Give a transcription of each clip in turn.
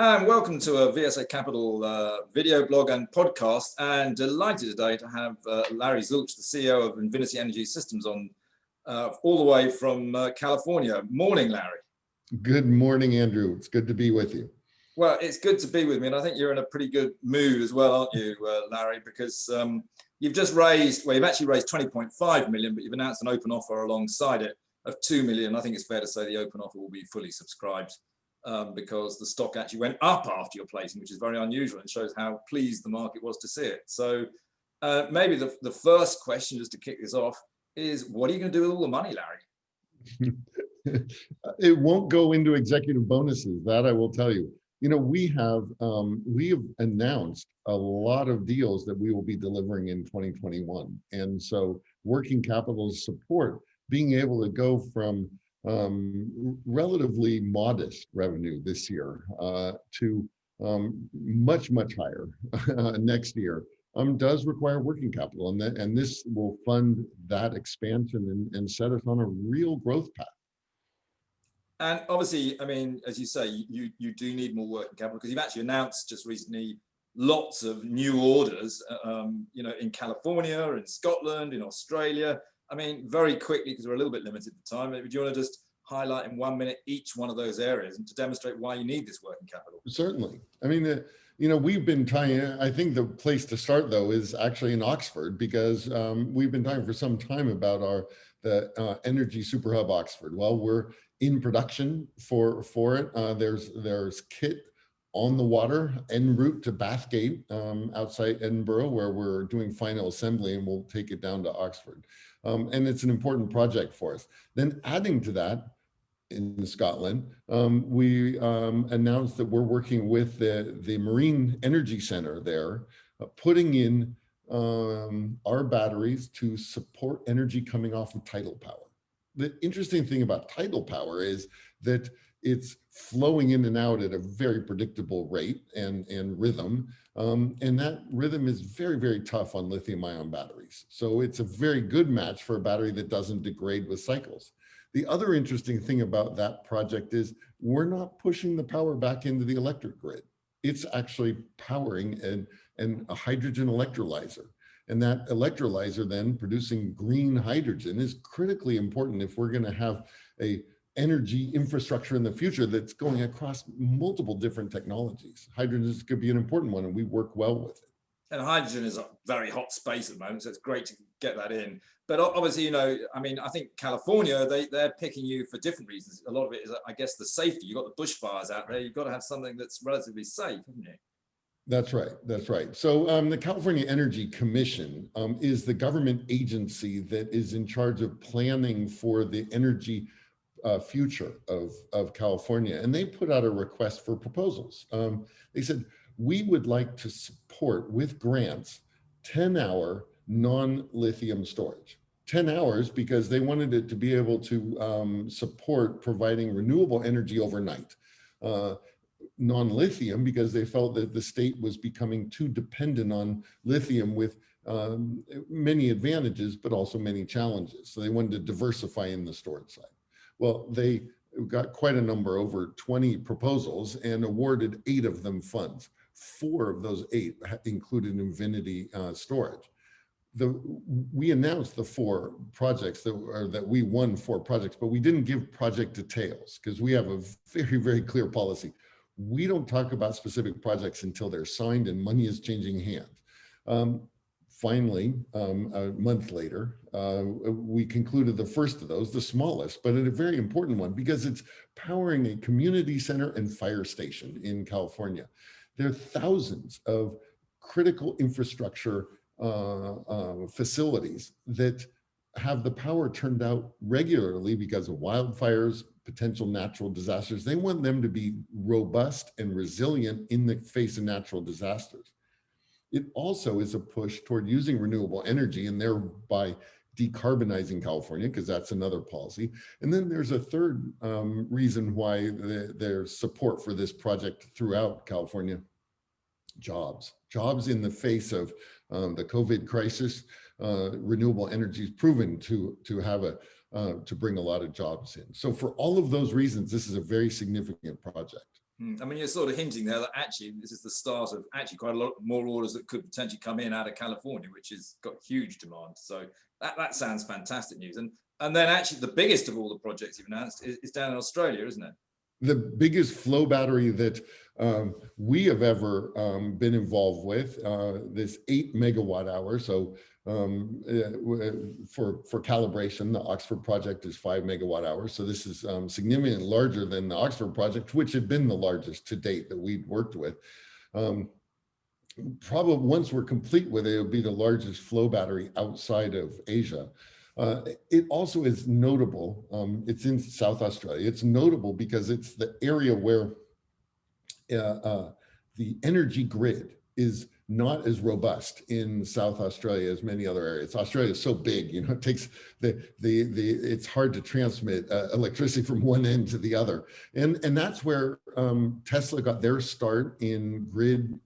And welcome to a VSA Capital video blog and podcast. And delighted today to have Larry Zulch, the CEO of Invinity Energy Systems, on all the way from California. Morning, Larry. Good morning, Andrew. It's good to be with you. Well, it's good to be with me, and I think you're in a pretty good mood as well, aren't you, Larry? Because you've just raised, well, you've actually raised 20.5 million, but you've announced an open offer alongside it of 2 million. I think it's fair to say the open offer will be fully subscribed. Because the stock actually went up after your placing, which is very unusual and shows how pleased the market was to see it. So maybe the first question, just to kick this off, is what are you going to do with all the money, Larry? It won't go into executive bonuses, that I will tell you. You know, we have announced a lot of deals that we will be delivering in 2021. And so working capital support, being able to go from relatively modest revenue this year to much higher next year does require working capital, and this will fund that expansion and set us on a real growth path. And obviously, I mean, as you say, you do need more working capital because you've actually announced just recently lots of new orders, you know, in California, in Scotland, in Australia. I mean, very quickly, because we're a little bit limited for time, do you want to just highlight in 1 minute each one of those areas and to demonstrate why you need this working capital? Certainly. I mean, you know, we've been trying, I think the place to start, though, is actually in Oxford, because we've been talking for some time about the Energy Super Hub Oxford. Well, we're in production for it. There's kit on the water en route to Bathgate outside Edinburgh, where we're doing final assembly, and we'll take it down to Oxford. And it's an important project for us. Then adding to that, in Scotland, we announced that we're working with the Marine Energy Center there, putting in our batteries to support energy coming off of tidal power. The interesting thing about tidal power is that it's flowing in and out at a very predictable rate and rhythm. And that rhythm is very tough on lithium-ion batteries. So it's a very good match for a battery that doesn't degrade with cycles. The other interesting thing about that project is we're not pushing the power back into the electric grid. It's actually powering a hydrogen electrolyzer. And that electrolyzer then producing green hydrogen is critically important if we're going to have a energy infrastructure in the future that's going across multiple different technologies. Hydrogen could be an important one, and we work well with it. And hydrogen is a very hot space at the moment, so it's great to get that in. But obviously, you know, I mean, I think California, they're picking you for different reasons. A lot of it is, I guess, the safety. You've got the bushfires out there. You've got to have something that's relatively safe, haven't you? That's right. That's right. So the California Energy Commission is the government agency that is in charge of planning for the energy future of California. And they put out a request for proposals. They said, we would like to support with grants 10-hour non-lithium storage. 10 hours because they wanted it to be able to support providing renewable energy overnight. Non-lithium because they felt that the state was becoming too dependent on lithium with many advantages, but also many challenges. So they wanted to diversify in the storage side. Well, they got quite a number, over 20 proposals, and awarded 8 of them funds. 4 of those 8 included Invinity storage. We announced the 4 projects that we won 4 projects, but we didn't give project details because we have a very clear policy. We don't talk about specific projects until they're signed and money is changing hands. Finally, a month later, we concluded the first of those, the smallest, but a very important one because it's powering a community center and fire station in California. There are thousands of critical infrastructure facilities that have the power turned out regularly because of wildfires, potential natural disasters. They want them to be robust and resilient in the face of natural disasters. It also is a push toward using renewable energy and thereby decarbonizing California, because that's another policy. And then there's a third reason why there's support for this project throughout California: jobs. Jobs in the face of the COVID crisis. Renewable energy is proven to bring a lot of jobs in. So for all of those reasons, this is a very significant project. I mean, you're sort of hinting there that actually this is the start of actually quite a lot more orders that could potentially come in out of California, which has got huge demand. So that sounds fantastic news. And then actually the biggest of all the projects you've announced is down in Australia, isn't it? The biggest flow battery that we have ever been involved with, this 8 megawatt hour. So for calibration, the Oxford project is 5 megawatt hours. So this is significantly larger than the Oxford project, which had been the largest to date that we'd worked with. Probably once we're complete with it, it'll be the largest flow battery outside of Asia. It also is notable, it's in South Australia. It's notable because it's the area where the energy grid is not as robust in South Australia as many other areas. Australia is so big, you know, it takes it's hard to transmit electricity from one end to the other. And that's where Tesla got their start in grid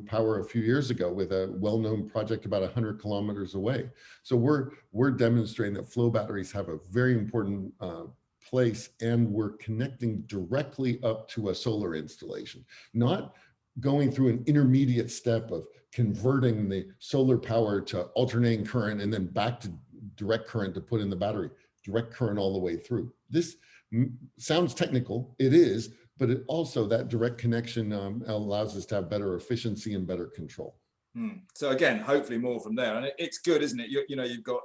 power a few years ago with a well-known project about 100 kilometers away. So we're demonstrating that flow batteries have a very important place, and we're connecting directly up to a solar installation, not going through an intermediate step of converting the solar power to alternating current and then back to direct current to put in the battery, direct current all the way through. This sounds technical, it is, but it also, that direct connection allows us to have better efficiency and better control. So again, hopefully more from there. And it's good, isn't it? You know, you've got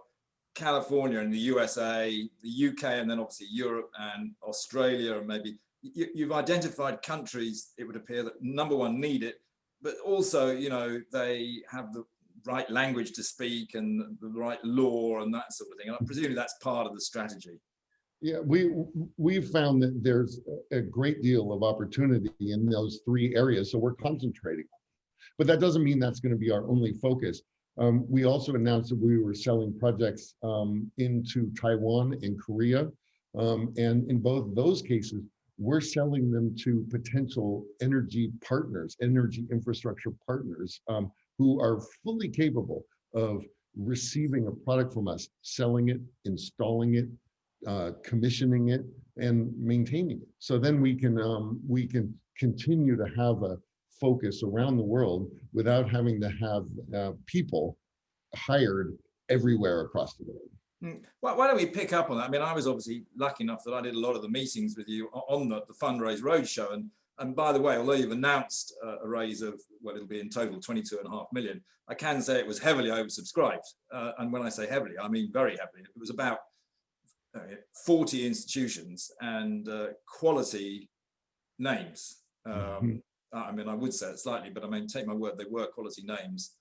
California and the USA, the UK, and then obviously Europe and Australia, and maybe you've identified countries, it would appear, that number one need it, but also, you know, they have the right language to speak and the right law and that sort of thing. And I presume that's part of the strategy. Yeah, we've found that there's a great deal of opportunity in those three areas, so we're concentrating. But that doesn't mean that's going to be our only focus. We also announced that we were selling projects into Taiwan and Korea. And in both those cases, we're selling them to potential energy partners, energy infrastructure partners, who are fully capable of receiving a product from us, selling it, installing it, commissioning it, and maintaining it. So then we can continue to have a focus around the world without having to have people hired everywhere across the world. Well, why don't we pick up on that? I mean, I was obviously lucky enough that I did a lot of the meetings with you on the Fundraise Roadshow. And by the way, although you've announced a raise of, well, it'll be in total 22.5 million, I can say it was heavily oversubscribed. And when I say heavily, I mean very heavily. It was about 40 institutions and quality names. I mean, I would say it slightly, but I mean, take my word, they were quality names.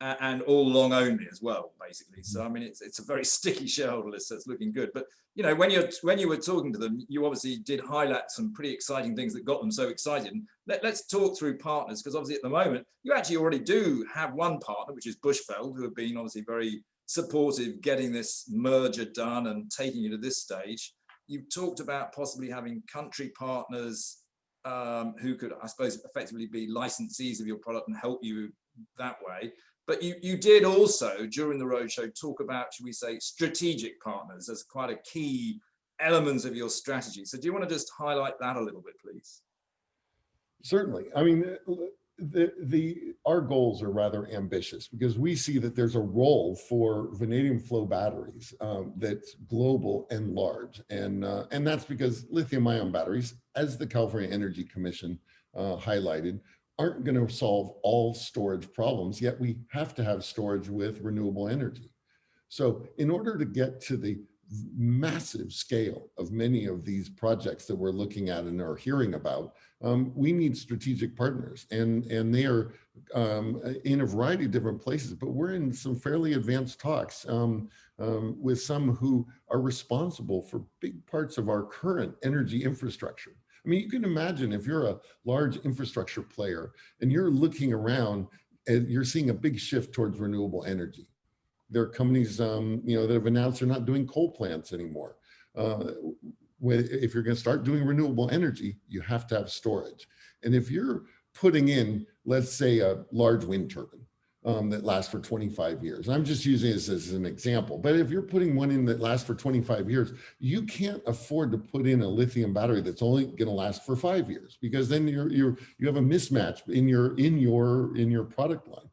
And all long only as well, basically. So I mean, it's a very sticky shareholder list, so it's looking good. But you know, when you were talking to them, you obviously did highlight some pretty exciting things that got them so excited. And let's talk through partners, because obviously at the moment you actually already do have one partner, which is Bushveld, who have been obviously very supportive, getting this merger done and taking you to this stage. You've talked about possibly having country partners who could, I suppose, effectively be licensees of your product and help you that way. But you did also, during the roadshow, talk about, should we say, strategic partners as quite a key element of your strategy. So do you want to just highlight that a little bit, please? Certainly. I mean, our goals are rather ambitious because we see that there's a role for vanadium flow batteries that's global and large. And that's because lithium-ion batteries, as the California Energy Commission highlighted, aren't going to solve all storage problems, yet we have to have storage with renewable energy. So in order to get to the massive scale of many of these projects that we're looking at and are hearing about, we need strategic partners, and they are in a variety of different places, but we're in some fairly advanced talks with some who are responsible for big parts of our current energy infrastructure. I mean, you can imagine if you're a large infrastructure player and you're looking around and you're seeing a big shift towards renewable energy. There are companies, you know, that have announced they're not doing coal plants anymore. If you're going to start doing renewable energy, you have to have storage. And if you're putting in, let's say, a large wind turbine, that lasts for 25 years. I'm just using this as an example, but if you're putting one in that lasts for 25 years, you can't afford to put in a lithium battery that's only going to last for 5 years, because then you have a mismatch in your product line.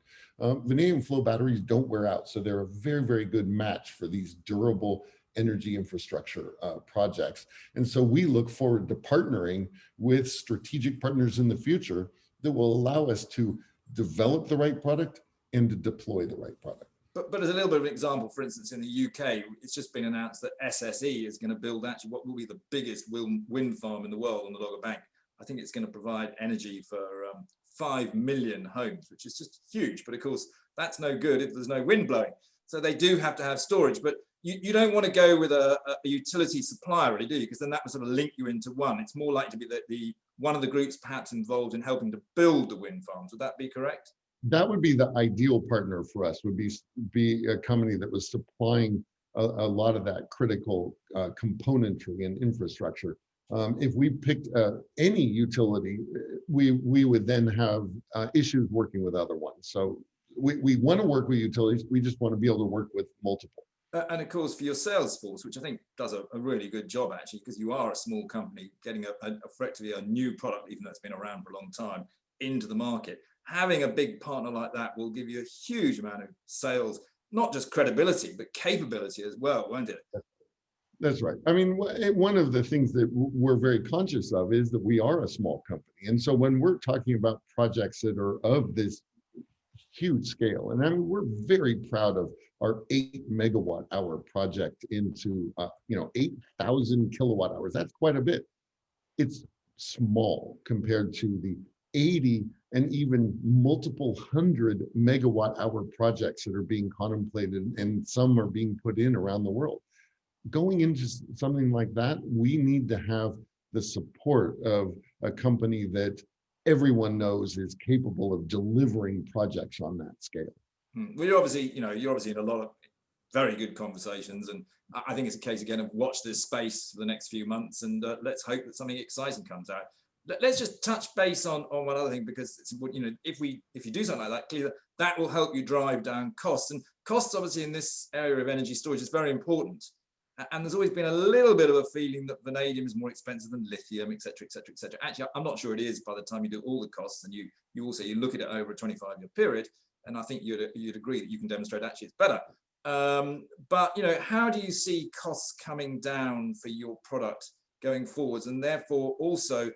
Vanadium flow batteries don't wear out, so they're a very, very good match for these durable energy infrastructure projects. And so we look forward to partnering with strategic partners in the future that will allow us to develop the right product and to deploy the right product. But as a little bit of an example, for instance, in the UK, it's just been announced that SSE is going to build actually what will be the biggest wind farm in the world on the Dogger Bank. I think it's going to provide energy for 5 million homes, which is just huge. But of course, that's no good if there's no wind blowing. So they do have to have storage. But you don't want to go with a utility supplier, really, do you? Because then that would sort of link you into one. It's more likely to be the one of the groups perhaps involved in helping to build the wind farms. Would that be correct? That would be the ideal partner for us, would be a company that was supplying a lot of that critical componentry and infrastructure. If we picked any utility, we would then have issues working with other ones. So we want to work with utilities. We just want to be able to work with multiple. And of course, for your sales force, which I think does a really good job, actually, because you are a small company getting effectively a new product, even though it's been around for a long time, into the market. Having a big partner like that will give you a huge amount of sales, not just credibility, but capability as well, won't it? That's right. I mean, one of the things that we're very conscious of is that we are a small company. And so when we're talking about projects that are of this huge scale, and I mean, we're very proud of our 8 megawatt hour project into 8,000 kilowatt hours. That's quite a bit. It's small compared to the 80 and even multiple 100 megawatt hour projects that are being contemplated, and some are being put in around the world. Going into something like that, we need to have the support of a company that everyone knows is capable of delivering projects on that scale. Well, you're obviously in a lot of very good conversations, and I think it's a case again of watch this space for the next few months, and let's hope that something exciting comes out. Let's just touch base on one other thing, because it's important. If you do something like that, clearly that will help you drive down costs, and costs obviously in this area of energy storage is very important. And there's always been a little bit of a feeling that vanadium is more expensive than lithium, et cetera, et cetera, et cetera. Actually, I'm not sure it is by the time you do all the costs, and you look at it over a 25-year period, and I think you'd agree that you can demonstrate actually it's better. But how do you see costs coming down for your product going forwards? And therefore also,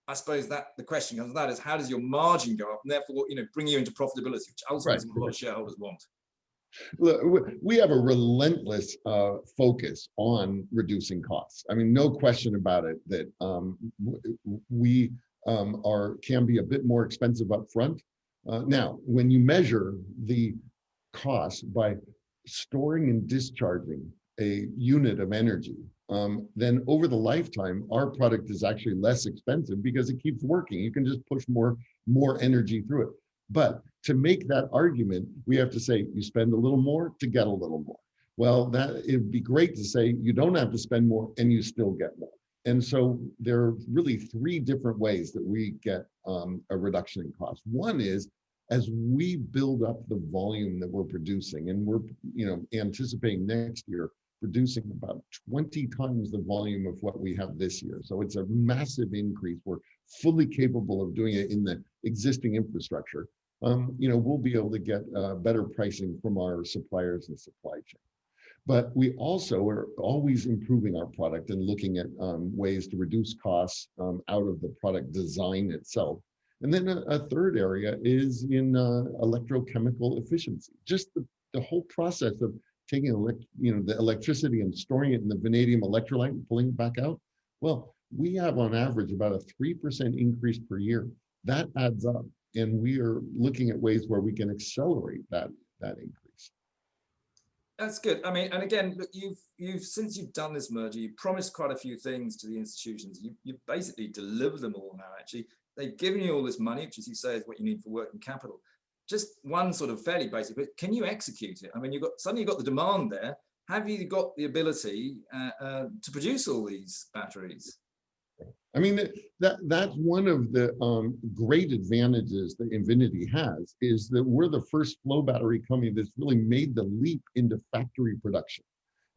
I suppose that the question comes to that is, how does your margin go up, and therefore bring you into profitability, which ultimately is what a lot of shareholders want. Look, we have a relentless focus on reducing costs. I mean, no question about it that we can be a bit more expensive up front. Now, when you measure the cost by storing and discharging a unit of energy, then over the lifetime, our product is actually less expensive because it keeps working. You can just push more energy through it. But to make that argument, we have to say you spend a little more to get a little more. Well, it'd be great to say you don't have to spend more and you still get more. And so there are really 3 different ways that we get a reduction in cost. One is, as we build up the volume that we're producing, and we're anticipating next year producing about 20 times the volume of what we have this year. So it's a massive increase. We're fully capable of doing it in the existing infrastructure. We'll be able to get better pricing from our suppliers and supply chain. But we also are always improving our product and looking at ways to reduce costs out of the product design itself. And then a third area is in electrochemical efficiency. Just the whole process of taking the electricity and storing it in the vanadium electrolyte and pulling it back out. Well, we have on average about a 3% increase per year. That adds up, and we are looking at ways where we can accelerate that increase. That's good. I mean, and again, look, since you've done this merger, you promised quite a few things to the institutions. You've basically delivered them all now. Actually, they've given you all this money, which, as you say, is what you need for working capital. Just one sort of fairly basic, but can you execute it? I mean, suddenly you've got the demand there. Have you got the ability to produce all these batteries? I mean, that's one of the great advantages that Invinity has, is that we're the first flow battery company that's really made the leap into factory production.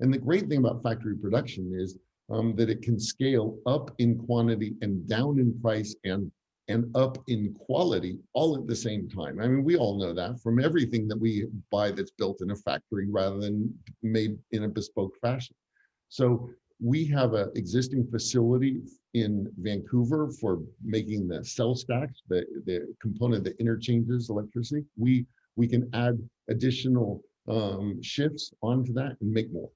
And the great thing about factory production is that it can scale up in quantity and down in price and up in quality all at the same time. I mean, we all know that from everything that we buy that's built in a factory rather than made in a bespoke fashion. So we have an existing facility in Vancouver for making the cell stacks, the component that interchanges electricity. We can add additional shifts onto that and make more.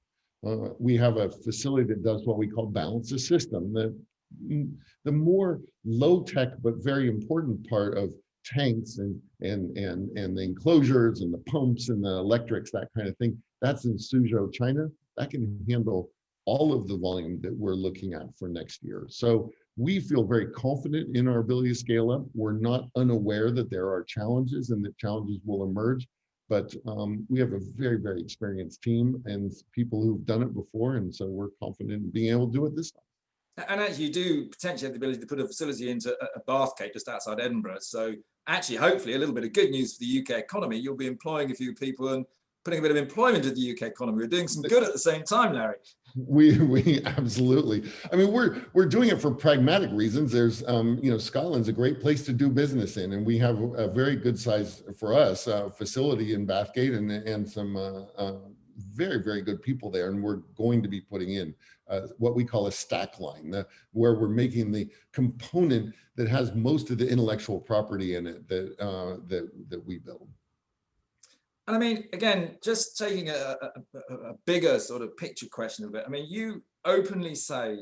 We have a facility that does what we call balance the system. The more low-tech but very important part of tanks and the enclosures and the pumps and the electrics, that kind of thing, that's in Suzhou, China. That can handle all of the volume that we're looking at for next year. So we feel very confident in our ability to scale up. We're not unaware that there are challenges and that challenges will emerge, but we have a very, very experienced team and people who've done it before. And so we're confident in being able to do it this time. And actually, you do potentially have the ability to put a facility into a Bath Cape just outside Edinburgh. So actually, hopefully, a little bit of good news for the UK economy. You'll be employing a few people and putting a bit of employment into the UK economy. We're doing some good at the same time, Larry. We absolutely. I mean, we're doing it for pragmatic reasons. There's, Scotland's a great place to do business in, and we have a very good size for us facility in Bathgate and some very, very good people there. And we're going to be putting in what we call a stack line, where we're making the component that has most of the intellectual property in it that we build. And I mean, again, just taking a bigger sort of picture question of it. I mean, you openly say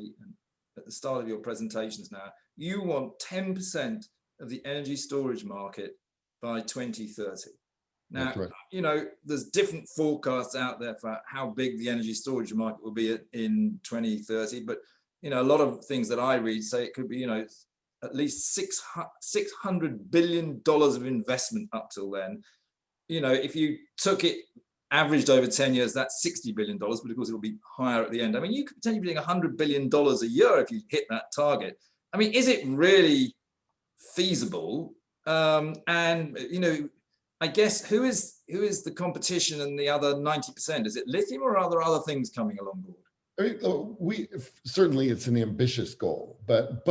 at the start of your presentations now, you want 10% of the energy storage market by 2030. Now, right. There's different forecasts out there for how big the energy storage market will be in 2030. But, a lot of things that I read say it could be, at least $600 billion of investment up till then. If you took it averaged over 10 years, that's $60 billion, but of course it'll be higher at the end. I mean, you could potentially be doing $100 billion a year if you hit that target. I mean, is it really feasible? I guess who is the competition and the other 90%? Is it lithium or are there other things coming along board? I mean, certainly it's an ambitious goal, but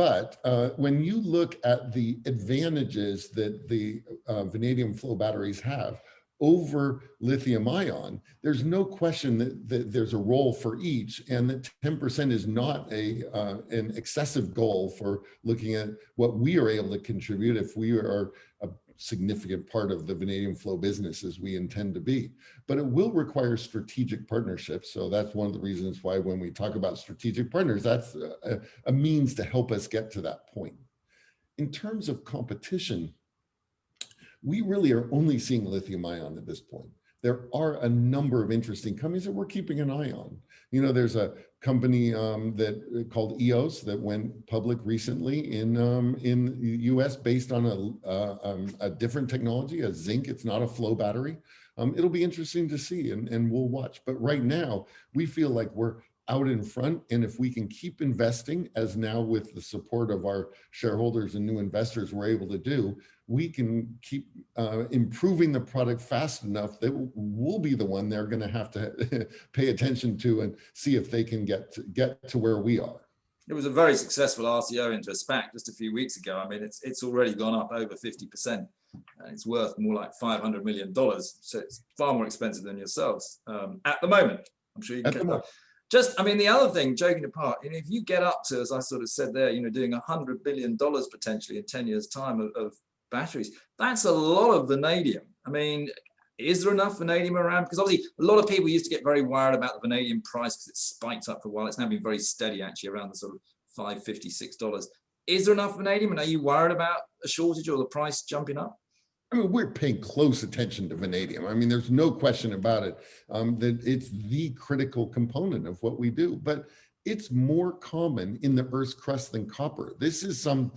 when you look at the advantages that the vanadium flow batteries have over lithium ion, there's no question that there's a role for each, and that 10% is not an excessive goal for looking at what we are able to contribute if we are a significant part of the vanadium flow business as we intend to be. But it will require strategic partnerships. So that's one of the reasons why when we talk about strategic partners, that's a means to help us get to that point. In terms of competition, we really are only seeing lithium ion at this point. There are a number of interesting companies that we're keeping an eye on. There's a company called EOS that went public recently in the US based on a different technology, a zinc. It's not a flow battery. It'll be interesting to see, and we'll watch. But right now, we feel like we're out in front, and if we can keep investing, as now with the support of our shareholders and new investors we're able to do, we can keep improving the product fast enough that we'll be the one they're going to have to pay attention to and see if they can get to where we are. It was a very successful RCO into a SPAC just a few weeks ago. I mean, it's already gone up over 50%, and it's worth more like $500 million. So it's far more expensive than yourselves at the moment. I'm sure you can get that. The other thing, joking apart, if you get up to, as I sort of said there, doing $100 billion potentially in 10 years' time of batteries, that's a lot of vanadium. I mean, is there enough vanadium around? Because obviously a lot of people used to get very worried about the vanadium price because it spiked up for a while. It's now been very steady actually around the sort of $5.56. Is there enough vanadium? And are you worried about a shortage or the price jumping up? I mean, we're paying close attention to vanadium. I mean, there's no question about it, that it's the critical component of what we do, but it's more common in the Earth's crust than copper. This is a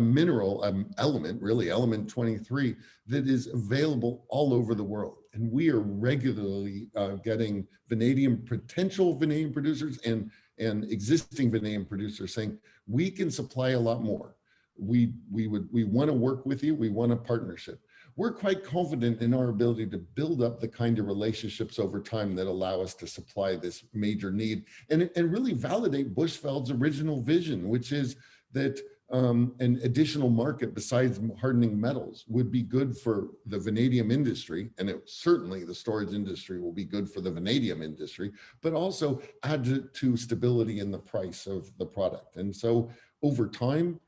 mineral element, really, element 23, that is available all over the world. And we are regularly getting potential vanadium producers and and existing vanadium producers saying, we can supply a lot more. We want to work with you. We want a partnership. We're quite confident in our ability to build up the kind of relationships over time that allow us to supply this major need and really validate Bushveld's original vision, which is that an additional market besides hardening metals would be good for the vanadium industry, and certainly the storage industry will be good for the vanadium industry, but also add to stability in the price of the product. And so over time,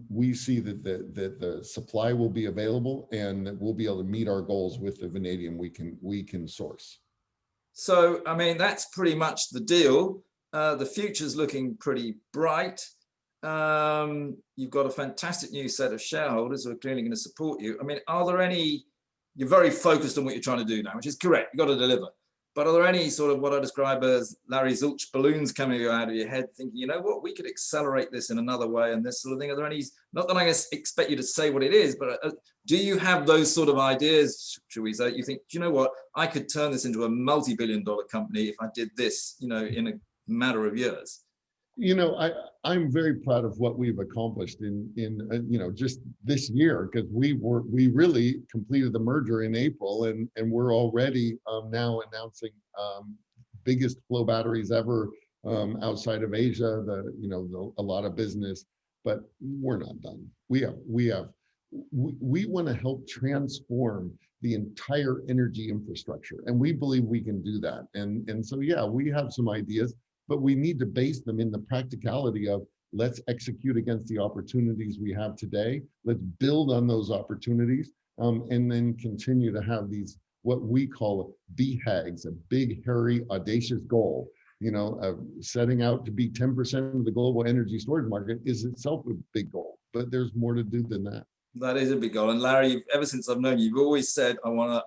we see that the supply will be available and that we'll be able to meet our goals with the vanadium we can source. So, I mean, that's pretty much the deal. The future's looking pretty bright. You've got a fantastic new set of shareholders who are clearly going to support you. I mean, are there any, you're very focused on what you're trying to do now, which is correct, you've got to deliver. But are there any sort of what I describe as Larry Zulch balloons coming out of your head thinking, you know what, we could accelerate this in another way and this sort of thing? Are there any, not that I expect you to say what it is, but do you have those sort of ideas, should we say? You think, do you know what, I could turn this into a multi-billion-dollar company if I did this, you know, in a matter of years? You know, I'm very proud of what we've accomplished in you know, just this year, because we really completed the merger in April, and we're already now announcing biggest flow batteries ever outside of Asia. A lot of business, but we're not done. We want to help transform the entire energy infrastructure, and we believe we can do that. And so yeah, we have some ideas, but we need to base them in the practicality of let's execute against the opportunities we have today. Let's build on those opportunities, and then continue to have these, what we call BHAGs, a big, hairy, audacious goal. You know, setting out to be 10% of the global energy storage market is itself a big goal, but there's more to do than that. That is a big goal. And Larry, ever since I've known you, you've always said, I want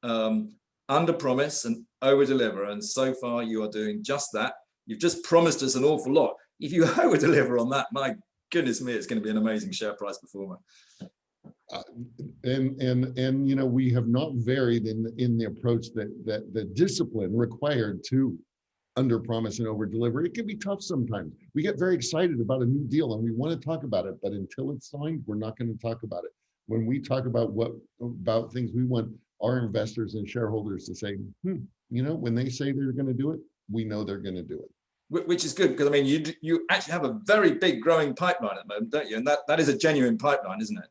to under promise and over deliver. And so far you are doing just that. You've just promised us an awful lot. If you over deliver on that, my goodness me, it's going to be an amazing share price performer. And you know, we have not varied in the approach that the discipline required to under promise and over deliver. It can be tough sometimes. We get very excited about a new deal and we want to talk about it, but until it's signed, we're not going to talk about it. When we talk about things, we want our investors and shareholders to say, you know, when they say they're going to do it, we know they're going to do it. Which is good, because I mean, you actually have a very big growing pipeline at the moment, don't you? And that is a genuine pipeline, isn't it?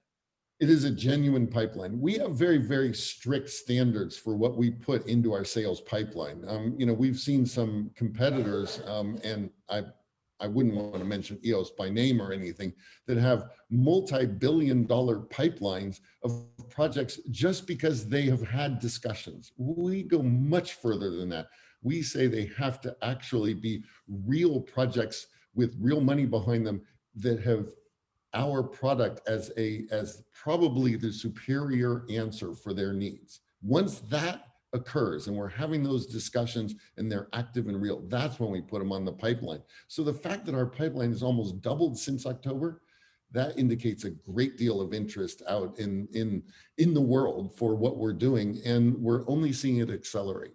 It is a genuine pipeline. We have very, very strict standards for what we put into our sales pipeline. You know, we've seen some competitors, and I wouldn't want to mention EOS by name or anything, that have multi-billion-dollar pipelines of projects just because they have had discussions. We go much further than that. We say they have to actually be real projects with real money behind them that have our product as probably the superior answer for their needs. Once that occurs and we're having those discussions and they're active and real, that's when we put them on the pipeline. So the fact that our pipeline has almost doubled since October, that indicates a great deal of interest out in the world for what we're doing, and we're only seeing it accelerate.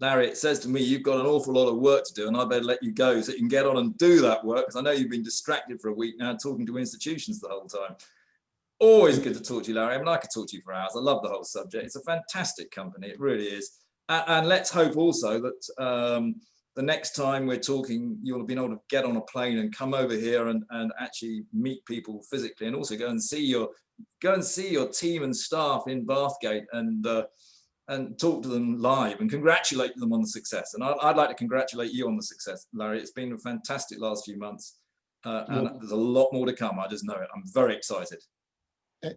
Larry, it says to me, you've got an awful lot of work to do, and I better let you go so you can get on and do that work, because I know you've been distracted for a week now talking to institutions the whole time. Always good to talk to you, Larry. I mean, I could talk to you for hours. I love the whole subject. It's a fantastic company. It really is. And let's hope also that the next time we're talking, you'll be able to get on a plane and come over here and actually meet people physically, and also go and see your team and staff in Bathgate and talk to them live and congratulate them on the success. And I'd like to congratulate you on the success, Larry. It's been a fantastic last few months, and there's a lot more to come. I just know it. I'm very excited.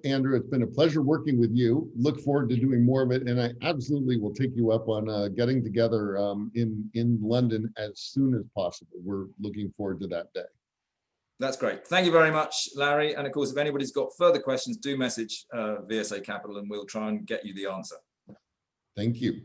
Andrew, it's been a pleasure working with you. Look forward to doing more of it, and I absolutely will take you up on getting together in London as soon as possible. We're looking forward to that day. That's great. Thank you very much, Larry. And of course, if anybody's got further questions, do message VSA Capital and we'll try and get you the answer. Thank you.